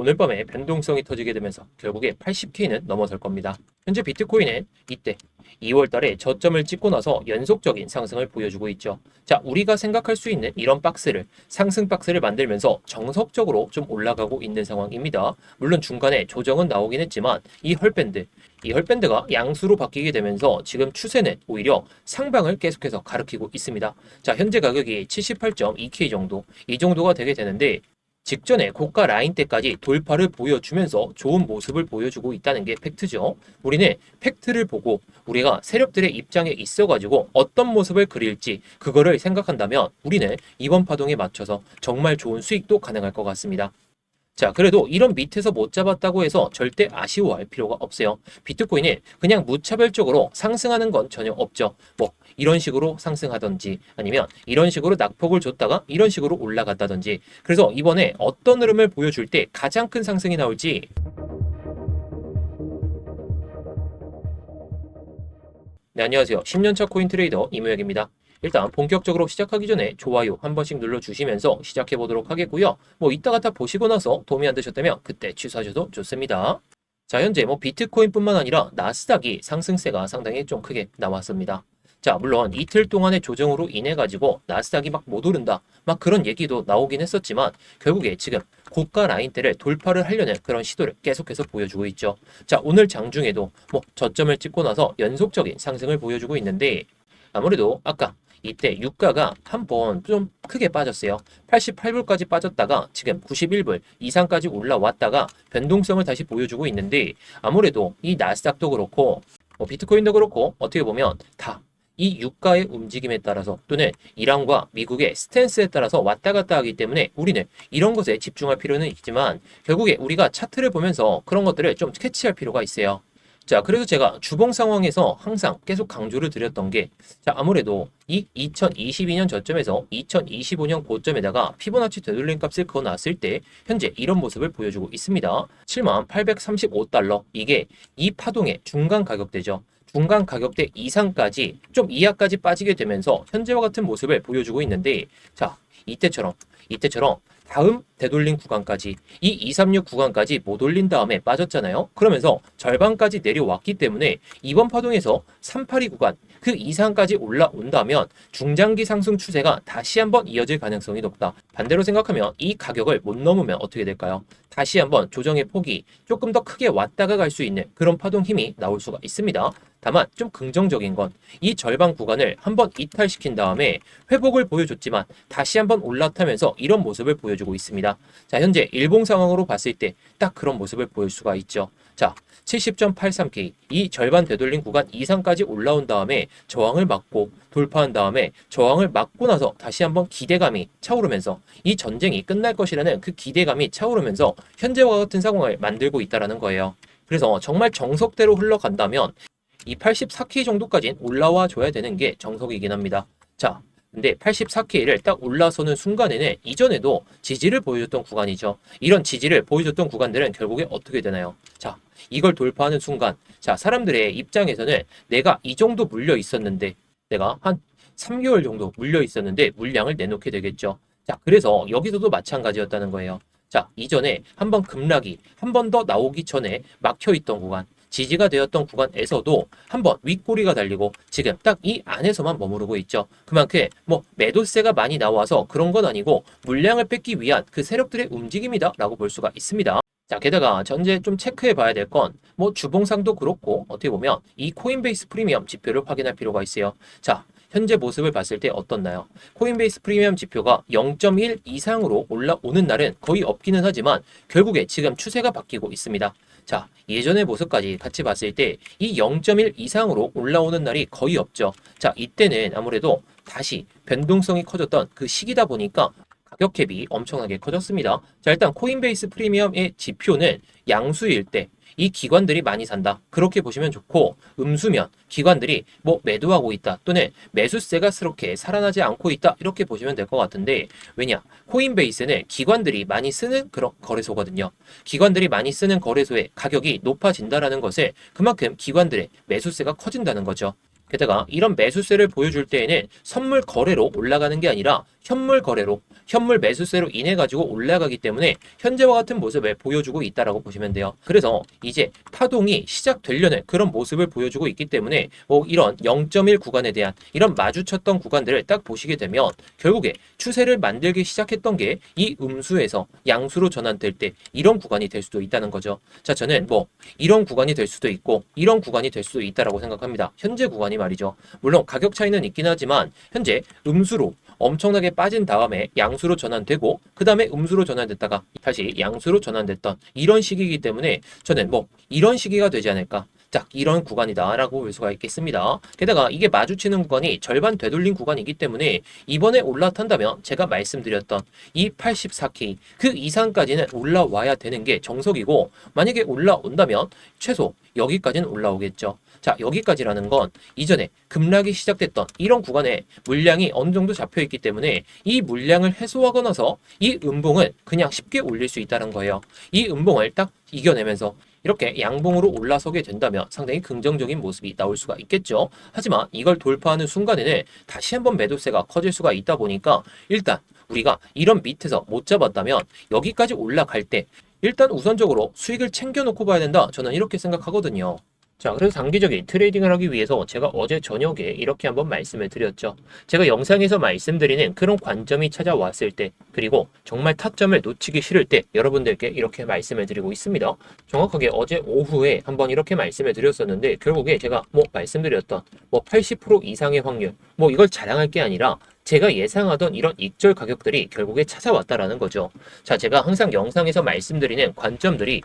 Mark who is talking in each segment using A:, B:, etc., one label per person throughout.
A: 오늘 밤에 변동성이 터지게 되면서 결국에 80K는 넘어설 겁니다. 현재 비트코인은 이때 2월 달에 저점을 찍고 나서 연속적인 상승을 보여주고 있죠. 자, 우리가 생각할 수 있는 이런 박스를, 상승 박스를 만들면서 정석적으로 좀 올라가고 있는 상황입니다. 물론 중간에 조정은 나오긴 했지만 이 헐밴드가 양수로 바뀌게 되면서 지금 추세는 오히려 상방을 계속해서 가리키고 있습니다. 자, 현재 가격이 78.2K 정도, 이 정도가 되게 되는데 직전에 고가 라인대까지 돌파를 보여주면서 좋은 모습을 보여주고 있다는 게 팩트죠. 우리는 팩트를 보고 우리가 세력들의 입장에 있어가지고 어떤 모습을 그릴지 그거를 생각한다면 우리는 이번 파동에 맞춰서 정말 좋은 수익도 가능할 것 같습니다. 자, 그래도 이런 밑에서 못 잡았다고 해서 절대 아쉬워할 필요가 없어요. 비트코인은 그냥 무차별적으로 상승하는 건 전혀 없죠. 뭐 이런 식으로 상승하든지 아니면 이런 식으로 낙폭을 줬다가 이런 식으로 올라갔다든지. 그래서 이번에 어떤 흐름을 보여줄 때 가장 큰 상승이 나올지. 네, 안녕하세요. 10년차 코인 트레이더 이무혁입니다. 일단 본격적으로 시작하기 전에 좋아요 한 번씩 눌러주시면서 시작해 보도록 하겠고요. 뭐 이따가 다 보시고 나서 도움이 안 되셨다면 그때 취소하셔도 좋습니다. 자, 현재 뭐 비트코인뿐만 아니라 나스닥이 상승세가 상당히 좀 크게 나왔습니다. 자, 물론 이틀 동안의 조정으로 인해 가지고 나스닥이 막 못 오른다, 막 그런 얘기도 나오긴 했었지만 결국에 지금 고가 라인대를 돌파를 하려는 그런 시도를 계속해서 보여주고 있죠. 자, 오늘 장중에도 뭐 저점을 찍고 나서 연속적인 상승을 보여주고 있는데 아무래도 아까 이때 유가가 한번 좀 크게 빠졌어요. 88불까지 빠졌다가 지금 91불 이상까지 올라왔다가 변동성을 다시 보여주고 있는데 아무래도 이 나스닥도 그렇고 비트코인도 그렇고 어떻게 보면 다 이 유가의 움직임에 따라서 또는 이란과 미국의 스탠스에 따라서 왔다 갔다 하기 때문에 우리는 이런 것에 집중할 필요는 있지만 결국에 우리가 차트를 보면서 그런 것들을 좀 캐치할 필요가 있어요. 자, 그래서 제가 주봉 상황에서 항상 계속 강조를 드렸던 게, 자, 아무래도 이 2022년 저점에서 2025년 고점에다가 피보나치 되돌림 값을 그어 놨을 때, 현재 이런 모습을 보여주고 있습니다. 7835달러. 이게 이 파동의 중간 가격대죠. 중간 가격대 이상까지 좀 이하까지 빠지게 되면서 현재와 같은 모습을 보여주고 있는데, 자, 이때처럼 다음 되돌림 구간까지 이 236 구간까지 못 올린 다음에 빠졌잖아요. 그러면서 절반까지 내려왔기 때문에 이번 파동에서 382 구간 그 이상까지 올라온다면 중장기 상승 추세가 다시 한번 이어질 가능성이 높다. 반대로 생각하면 이 가격을 못 넘으면 어떻게 될까요? 다시 한번 조정의 폭이 조금 더 크게 왔다가 갈 수 있는 그런 파동 힘이 나올 수가 있습니다. 다만 좀 긍정적인 건 이 절반 구간을 한번 이탈시킨 다음에 회복을 보여줬지만 다시 한번 올라타면서 이런 모습을 보여주고 있습니다. 자, 현재 일봉 상황으로 봤을 때 딱 그런 모습을 보일 수가 있죠. 자, 70.83K 이 절반 되돌림 구간 이상까지 올라온 다음에 저항을 막고 돌파한 다음에 저항을 막고 나서 다시 한번 기대감이 차오르면서 이 전쟁이 끝날 것이라는 그 기대감이 차오르면서 현재와 같은 상황을 만들고 있다는 거예요. 그래서 정말 정석대로 흘러간다면 이 84K 정도까지는 올라와 줘야 되는 게 정석이긴 합니다. 자, 근데 84K를 딱 올라서는 순간에는 이전에도 지지를 보여줬던 구간이죠. 이런 지지를 보여줬던 구간들은 결국에 어떻게 되나요? 자, 이걸 돌파하는 순간, 자, 사람들의 입장에서는 내가 이 정도 물려 있었는데, 내가 한 3개월 정도 물려 있었는데 물량을 내놓게 되겠죠. 자, 그래서 여기서도 마찬가지였다는 거예요. 자, 이전에 한번 급락이 한 번 더 나오기 전에 막혀 있던 구간, 지지가 되었던 구간에서도 한번 윗꼬리가 달리고 지금 딱 이 안에서만 머무르고 있죠. 그만큼 뭐 매도세가 많이 나와서 그런 건 아니고 물량을 뺏기 위한 그 세력들의 움직임이다 라고 볼 수가 있습니다. 자, 게다가 전제 좀 체크해 봐야 될 건 뭐 주봉상도 그렇고 어떻게 보면 이 코인베이스 프리미엄 지표를 확인할 필요가 있어요. 자, 현재 모습을 봤을 때 어떻나요? 코인베이스 프리미엄 지표가 0.1 이상으로 올라오는 날은 거의 없기는 하지만 결국에 지금 추세가 바뀌고 있습니다. 자, 예전의 모습까지 같이 봤을 때 이 0.1 이상으로 올라오는 날이 거의 없죠. 자, 이때는 아무래도 다시 변동성이 커졌던 그 시기다 보니까 가격 갭이 엄청나게 커졌습니다. 자, 일단 코인베이스 프리미엄의 지표는 양수일 때 이 기관들이 많이 산다, 그렇게 보시면 좋고, 음수면 기관들이 뭐 매도하고 있다 또는 매수세가 그렇게 살아나지 않고 있다, 이렇게 보시면 될 것 같은데, 왜냐, 코인베이스는 기관들이 많이 쓰는 그런 거래소거든요. 기관들이 많이 쓰는 거래소의 가격이 높아진다라는 것은 그만큼 기관들의 매수세가 커진다는 거죠. 게다가 이런 매수세를 보여줄 때에는 선물 거래로 올라가는 게 아니라 현물 거래로 현물 매수세로 인해 가지고 올라가기 때문에 현재와 같은 모습을 보여주고 있다라고 보시면 돼요. 그래서 이제 파동이 시작되려는 그런 모습을 보여주고 있기 때문에 이런 0.1 구간에 대한 이런 마주쳤던 구간들을 딱 보시게 되면 결국에 추세를 만들기 시작했던 게 이 음수에서 양수로 전환될 때 이런 구간이 될 수도 있다는 거죠. 자, 저는 이런 구간이 될 수도 있고 이런 구간이 될 수도 있다라고 생각합니다. 현재 구간이 말이죠. 물론 가격 차이는 있긴 하지만 현재 음수로 엄청나게 빠진 다음에 양수로 전환되고 그 다음에 음수로 전환됐다가 다시 양수로 전환됐던 이런 시기이기 때문에 저는 이런 시기가 되지 않을까. 딱 이런 구간이다라고 볼 수가 있겠습니다. 게다가 이게 마주치는 구간이 절반 되돌린 구간이기 때문에 이번에 올라탄다면 제가 말씀드렸던 이 84K 그 이상까지는 올라와야 되는 게 정석이고 만약에 올라온다면 최소 여기까지는 올라오겠죠. 자, 여기까지라는 건 이전에 급락이 시작됐던 이런 구간에 물량이 어느 정도 잡혀 있기 때문에 이 물량을 해소하고 나서 이 음봉을 그냥 쉽게 올릴 수 있다는 거예요. 이 음봉을 딱 이겨내면서 이렇게 양봉으로 올라서게 된다면 상당히 긍정적인 모습이 나올 수가 있겠죠. 하지만 이걸 돌파하는 순간에는 다시 한번 매도세가 커질 수가 있다 보니까 일단 우리가 이런 밑에서 못 잡았다면 여기까지 올라갈 때 일단 우선적으로 수익을 챙겨놓고 봐야 된다. 저는 이렇게 생각하거든요. 자, 그래서 단기적인 트레이딩을 하기 위해서 제가 어제 저녁에 이렇게 한번 말씀을 드렸죠. 제가 영상에서 말씀드리는 그런 관점이 찾아왔을 때, 그리고 정말 타점을 놓치기 싫을 때 여러분들께 이렇게 말씀을 드리고 있습니다. 정확하게 어제 오후에 한번 이렇게 말씀을 드렸었는데 결국에 제가 말씀드렸던 80% 이상의 확률, 이걸 자랑할 게 아니라 제가 예상하던 이런 익절 가격들이 결국에 찾아왔다라는 거죠. 자, 제가 항상 영상에서 말씀드리는 관점들이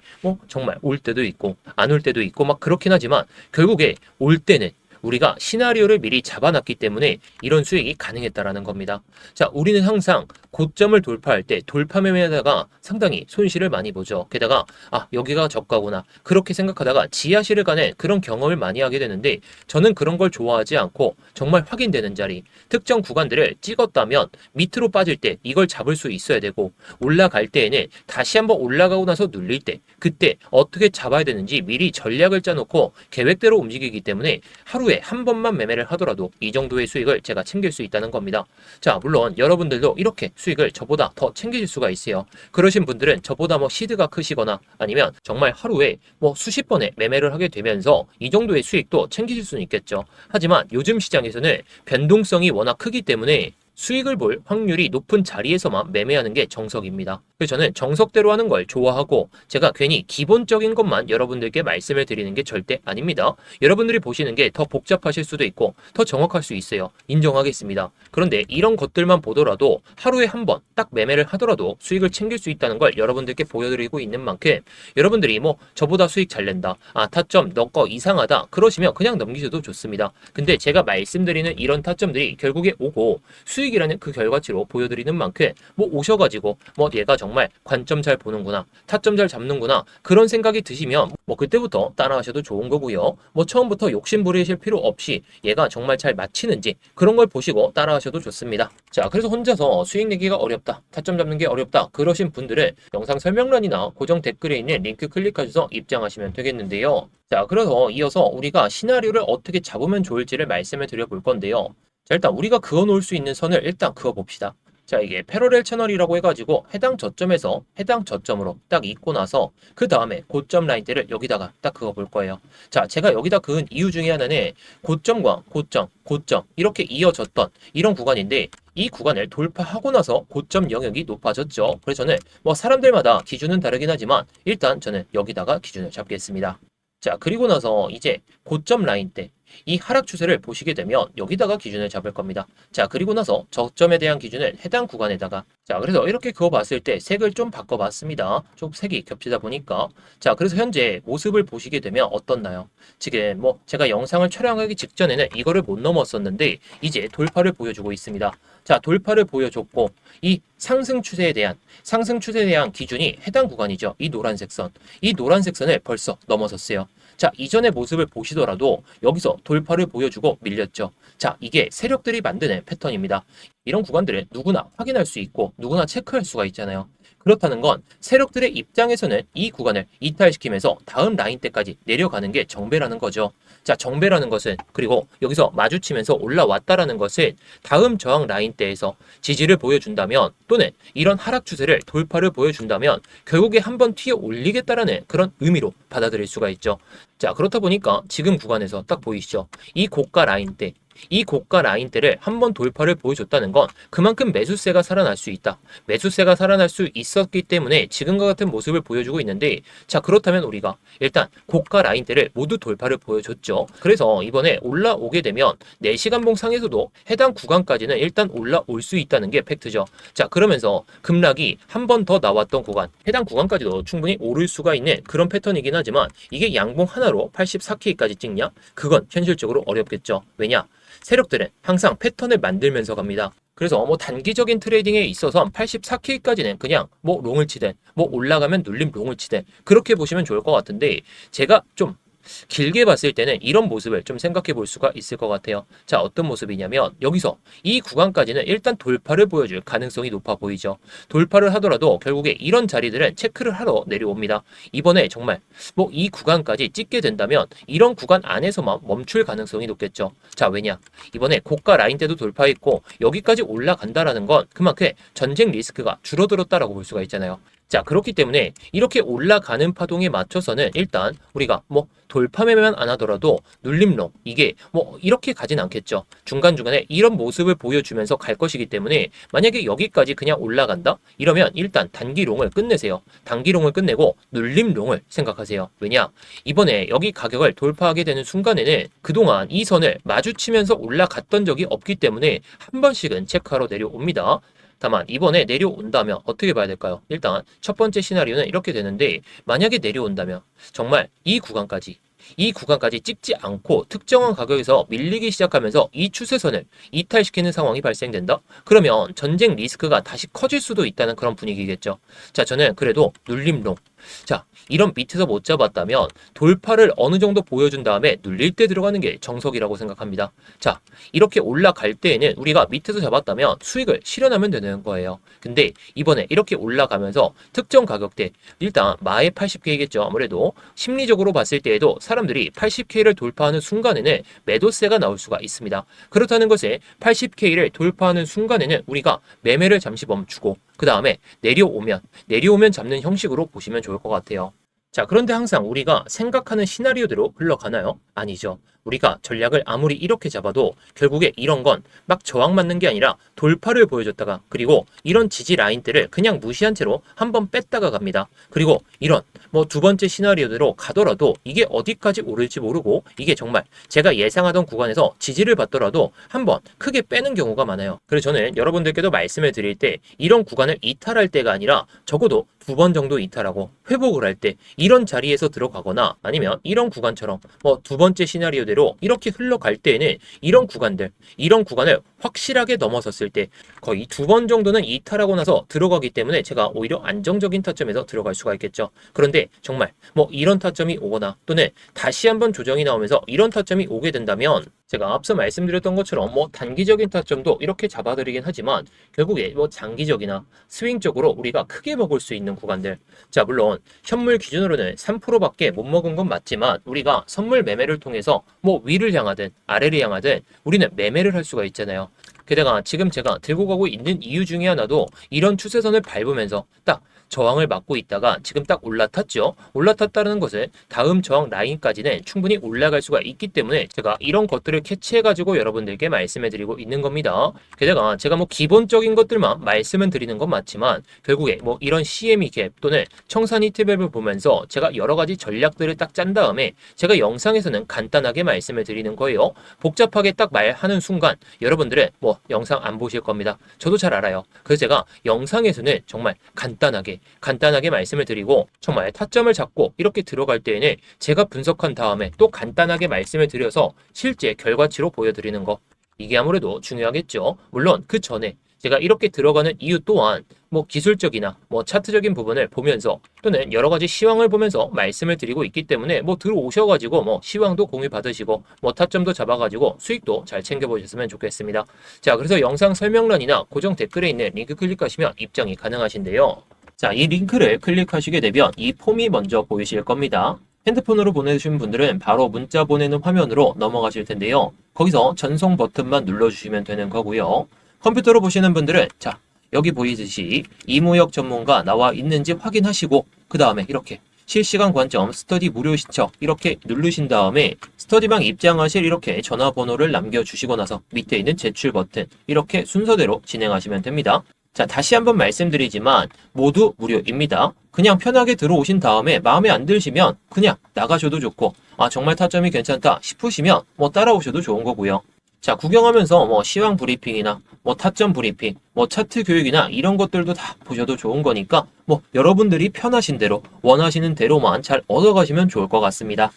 A: 정말 올 때도 있고 안 올 때도 있고 그렇긴 하지만 결국에 올 때는 우리가 시나리오를 미리 잡아놨기 때문에 이런 수익이 가능했다라는 겁니다. 자, 우리는 항상 고점을 돌파할 때 돌파 매매하다가 상당히 손실을 많이 보죠. 게다가 여기가 저가구나 그렇게 생각하다가 지하실을 가는 그런 경험을 많이 하게 되는데 저는 그런 걸 좋아하지 않고 정말 확인되는 자리 특정 구간들을 찍었다면 밑으로 빠질 때 이걸 잡을 수 있어야 되고 올라갈 때에는 다시 한번 올라가고 나서 눌릴 때 그때 어떻게 잡아야 되는지 미리 전략을 짜놓고 계획대로 움직이기 때문에 하루에 한 번만 매매를 하더라도 이 정도의 수익을 제가 챙길 수 있다는 겁니다. 자, 물론 여러분들도 이렇게 수익을 저보다 더 챙기실 수가 있어요. 그러신 분들은 저보다 시드가 크시거나 아니면 정말 하루에 수십 번의 매매를 하게 되면서 이 정도의 수익도 챙기실 수는 있겠죠. 하지만 요즘 시장에서는 변동성이 워낙 크기 때문에 수익을 볼 확률이 높은 자리에서만 매매하는 게 정석입니다. 그래서 저는 정석대로 하는 걸 좋아하고 제가 괜히 기본적인 것만 여러분들께 말씀을 드리는 게 절대 아닙니다. 여러분들이 보시는 게 더 복잡하실 수도 있고 더 정확할 수 있어요. 인정하겠습니다. 그런데 이런 것들만 보더라도 하루에 한 번 딱 매매를 하더라도 수익을 챙길 수 있다는 걸 여러분들께 보여드리고 있는 만큼 여러분들이 저보다 수익 잘 낸다. 타점 너 거 이상하다. 그러시면 그냥 넘기셔도 좋습니다. 근데 제가 말씀드리는 이런 타점들이 결국에 오고 수익이라는 그 결과치로 보여드리는 만큼 오셔가지고 얘가 정말 관점 잘 보는구나 타점 잘 잡는구나 그런 생각이 드시면 그때부터 따라하셔도 좋은 거고요. 처음부터 욕심 부리실 필요 없이 얘가 정말 잘 맞히는지 그런 걸 보시고 따라하셔도 좋습니다. 자, 그래서 혼자서 수익 내기가 어렵다 타점 잡는 게 어렵다 그러신 분들은 영상 설명란이나 고정 댓글에 있는 링크 클릭하셔서 입장하시면 되겠는데요. 자, 그래서 이어서 우리가 시나리오를 어떻게 잡으면 좋을지를 말씀을 드려볼 건데요. 자, 일단 우리가 그어놓을 수 있는 선을 일단 그어봅시다. 자, 이게 패러렐 채널이라고 해가지고 해당 저점에서 해당 저점으로 딱 잇고 나서 그 다음에 고점 라인대를 여기다가 딱 그어볼 거예요. 자, 제가 여기다 그은 이유 중에 하나는 고점과 고점 이렇게 이어졌던 이런 구간인데 이 구간을 돌파하고 나서 고점 영역이 높아졌죠. 그래서 저는 사람들마다 기준은 다르긴 하지만 일단 저는 여기다가 기준을 잡겠습니다. 자, 그리고 나서 이제 고점 라인 때 이 하락 추세를 보시게 되면 여기다가 기준을 잡을 겁니다. 자, 그리고 나서 저점에 대한 기준을 해당 구간에다가 자, 그래서 이렇게 그어봤을 때 색을 좀 바꿔봤습니다. 좀 색이 겹치다 보니까 자, 그래서 현재 모습을 보시게 되면 어떻나요? 지금 제가 영상을 촬영하기 직전에는 이거를 못 넘었었는데 이제 돌파를 보여주고 있습니다. 자, 돌파를 보여줬고 이 상승 추세에 대한 기준이 해당 구간이죠. 이 노란색 선. 이 노란색 선을 벌써 넘어섰어요. 자, 이전의 모습을 보시더라도 여기서 돌파를 보여주고 밀렸죠. 자, 이게 세력들이 만드는 패턴입니다. 이런 구간들을 누구나 확인할 수 있고 누구나 체크할 수가 있잖아요. 그렇다는 건 세력들의 입장에서는 이 구간을 이탈시키면서 다음 라인 때까지 내려가는 게 정배라는 거죠. 자, 정배라는 것은 그리고 여기서 마주치면서 올라왔다라는 것은 다음 저항 라인 때에서 지지를 보여준다면 또는 이런 하락 추세를 돌파를 보여준다면 결국에 한번 튀어 올리겠다라는 그런 의미로 받아들일 수가 있죠. 자, 그렇다 보니까 지금 구간에서 딱 보이시죠? 이 고가 라인 때 이 고가 라인대를 한번 돌파를 보여줬다는 건 그만큼 매수세가 살아날 수 있다. 매수세가 살아날 수 있었기 때문에 지금과 같은 모습을 보여주고 있는데, 자, 그렇다면 우리가 일단 고가 라인대를 모두 돌파를 보여줬죠. 그래서 이번에 올라오게 되면 4시간 봉상에서도 해당 구간까지는 일단 올라올 수 있다는 게 팩트죠. 자, 그러면서 급락이 한 번 더 나왔던 구간, 해당 구간까지도 충분히 오를 수가 있는 그런 패턴이긴 하지만 이게 양봉 하나로 84K까지 찍냐? 그건 현실적으로 어렵겠죠. 왜냐? 세력들은 항상 패턴을 만들면서 갑니다. 그래서 뭐 단기적인 트레이딩에 있어서 84K까지는 그냥 뭐 롱을 치든 뭐 올라가면 눌림 롱을 치든 그렇게 보시면 좋을 것 같은데, 제가 좀 길게 봤을 때는 이런 모습을 좀 생각해 볼 수가 있을 것 같아요. 자, 어떤 모습이냐면 여기서 이 구간까지는 일단 돌파를 보여줄 가능성이 높아 보이죠. 돌파를 하더라도 결국에 이런 자리들은 체크를 하러 내려옵니다. 이번에 정말 뭐 이 구간까지 찍게 된다면 이런 구간 안에서만 멈출 가능성이 높겠죠. 자, 왜냐? 이번에 고가 라인 때도 돌파했고 여기까지 올라간다라는 건 그만큼 전쟁 리스크가 줄어들었다라고 볼 수가 있잖아요. 자, 그렇기 때문에 이렇게 올라가는 파동에 맞춰서는 일단 우리가 뭐 돌파 매매만 안 하더라도 눌림롱, 이게 뭐 이렇게 가진 않겠죠. 중간중간에 이런 모습을 보여주면서 갈 것이기 때문에 만약에 여기까지 그냥 올라간다? 이러면 일단 단기롱을 끝내세요. 단기롱을 끝내고 눌림롱을 생각하세요. 왜냐? 이번에 여기 가격을 돌파하게 되는 순간에는 그동안 이 선을 마주치면서 올라갔던 적이 없기 때문에 한 번씩은 체크하러 내려옵니다. 다만 이번에 내려온다면 어떻게 봐야 될까요? 일단 첫 번째 시나리오는 이렇게 되는데, 만약에 내려온다면 정말 이 구간까지 찍지 않고 특정한 가격에서 밀리기 시작하면서 이 추세선을 이탈시키는 상황이 발생된다? 그러면 전쟁 리스크가 다시 커질 수도 있다는 그런 분위기겠죠. 자, 저는 그래도 눌림롱, 자, 이런 밑에서 못 잡았다면 돌파를 어느 정도 보여준 다음에 눌릴 때 들어가는 게 정석이라고 생각합니다. 자, 이렇게 올라갈 때에는 우리가 밑에서 잡았다면 수익을 실현하면 되는 거예요. 근데 이번에 이렇게 올라가면서 특정 가격대, 일단 마의 80K겠죠. 아무래도 심리적으로 봤을 때에도 사람들이 80K를 돌파하는 순간에는 매도세가 나올 수가 있습니다. 그렇다는 것에 80K를 돌파하는 순간에는 우리가 매매를 잠시 멈추고 그 다음에 내려오면 잡는 형식으로 보시면 좋을 것 같아요. 자, 그런데 항상 우리가 생각하는 시나리오대로 흘러가나요? 아니죠. 우리가 전략을 아무리 이렇게 잡아도 결국에 이런 건 막 저항 맞는 게 아니라 돌파를 보여줬다가 그리고 이런 지지 라인들을 그냥 무시한 채로 한번 뺐다가 갑니다. 그리고 이런 뭐 두 번째 시나리오대로 가더라도 이게 어디까지 오를지 모르고 이게 정말 제가 예상하던 구간에서 지지를 받더라도 한번 크게 빼는 경우가 많아요. 그래서 저는 여러분들께도 말씀을 드릴 때 이런 구간을 이탈할 때가 아니라 적어도 2번 정도 이탈하고 회복을 할 때 이런 자리에서 들어가거나 아니면 이런 구간처럼 뭐 두 번째 시나리오대로 이렇게 흘러갈 때에는 이런 구간을 확실하게 넘어섰을 때 거의 2번 정도는 이탈하고 나서 들어가기 때문에 제가 오히려 안정적인 타점에서 들어갈 수가 있겠죠. 그런데 정말 뭐 이런 타점이 오거나 또는 다시 한번 조정이 나오면서 이런 타점이 오게 된다면 제가 앞서 말씀드렸던 것처럼 뭐 단기적인 타점도 이렇게 잡아드리긴 하지만 결국에 뭐 장기적이나 스윙적으로 우리가 크게 먹을 수 있는 구간들, 자, 물론 현물 기준으로는 3%밖에 못 먹은 건 맞지만 우리가 선물 매매를 통해서 뭐 위를 향하든 아래를 향하든 우리는 매매를 할 수가 있잖아요. 게다가 지금 제가 들고 가고 있는 이유 중에 하나도 이런 추세선을 밟으면서 딱 저항을 맞고 있다가 지금 딱 올라탔죠. 올라탔다는 것은 다음 저항 라인까지는 충분히 올라갈 수가 있기 때문에 제가 이런 것들을 캐치해가지고 여러분들께 말씀해 드리고 있는 겁니다. 게다가 제가 뭐 기본적인 것들만 말씀은 드리는 건 맞지만 결국에 뭐 이런 CME 갭 또는 청산 히트맵을 보면서 제가 여러 가지 전략들을 딱 짠 다음에 제가 영상에서는 간단하게 말씀을 드리는 거예요. 복잡하게 딱 말하는 순간 여러분들은 뭐 영상 안 보실 겁니다. 저도 잘 알아요. 그래서 제가 영상에서는 정말 간단하게 말씀을 드리고 정말 타점을 잡고 이렇게 들어갈 때에는 제가 분석한 다음에 또 간단하게 말씀을 드려서 실제 결과치로 보여드리는 거, 이게 아무래도 중요하겠죠. 물론 그 전에 제가 이렇게 들어가는 이유 또한 뭐 기술적이나 뭐 차트적인 부분을 보면서 또는 여러 가지 시황을 보면서 말씀을 드리고 있기 때문에 뭐 들어오셔가지고 뭐 시황도 공유 받으시고 뭐 타점도 잡아가지고 수익도 잘 챙겨보셨으면 좋겠습니다. 자, 그래서 영상 설명란이나 고정 댓글에 있는 링크 클릭하시면 입장이 가능하신데요. 자, 이 링크를 클릭하시게 되면 이 폼이 먼저 보이실 겁니다. 핸드폰으로 보내주신 분들은 바로 문자 보내는 화면으로 넘어가실 텐데요. 거기서 전송 버튼만 눌러주시면 되는 거고요. 컴퓨터로 보시는 분들은 자, 여기 보이듯이 이무역 전문가 나와 있는지 확인하시고 그 다음에 이렇게 실시간 관점 스터디 무료 신청 이렇게 누르신 다음에 스터디방 입장하실 이렇게 전화번호를 남겨주시고 나서 밑에 있는 제출 버튼 이렇게 순서대로 진행하시면 됩니다. 자, 다시 한번 말씀드리지만 모두 무료입니다. 그냥 편하게 들어오신 다음에 마음에 안 드시면 그냥 나가셔도 좋고 아 정말 타점이 괜찮다 싶으시면 뭐 따라오셔도 좋은 거고요. 자, 구경하면서 뭐 시황 브리핑이나 뭐 타점 브리핑, 뭐 차트 교육이나 이런 것들도 다 보셔도 좋은 거니까 뭐 여러분들이 편하신 대로 원하시는 대로만 잘 얻어가시면 좋을 것 같습니다.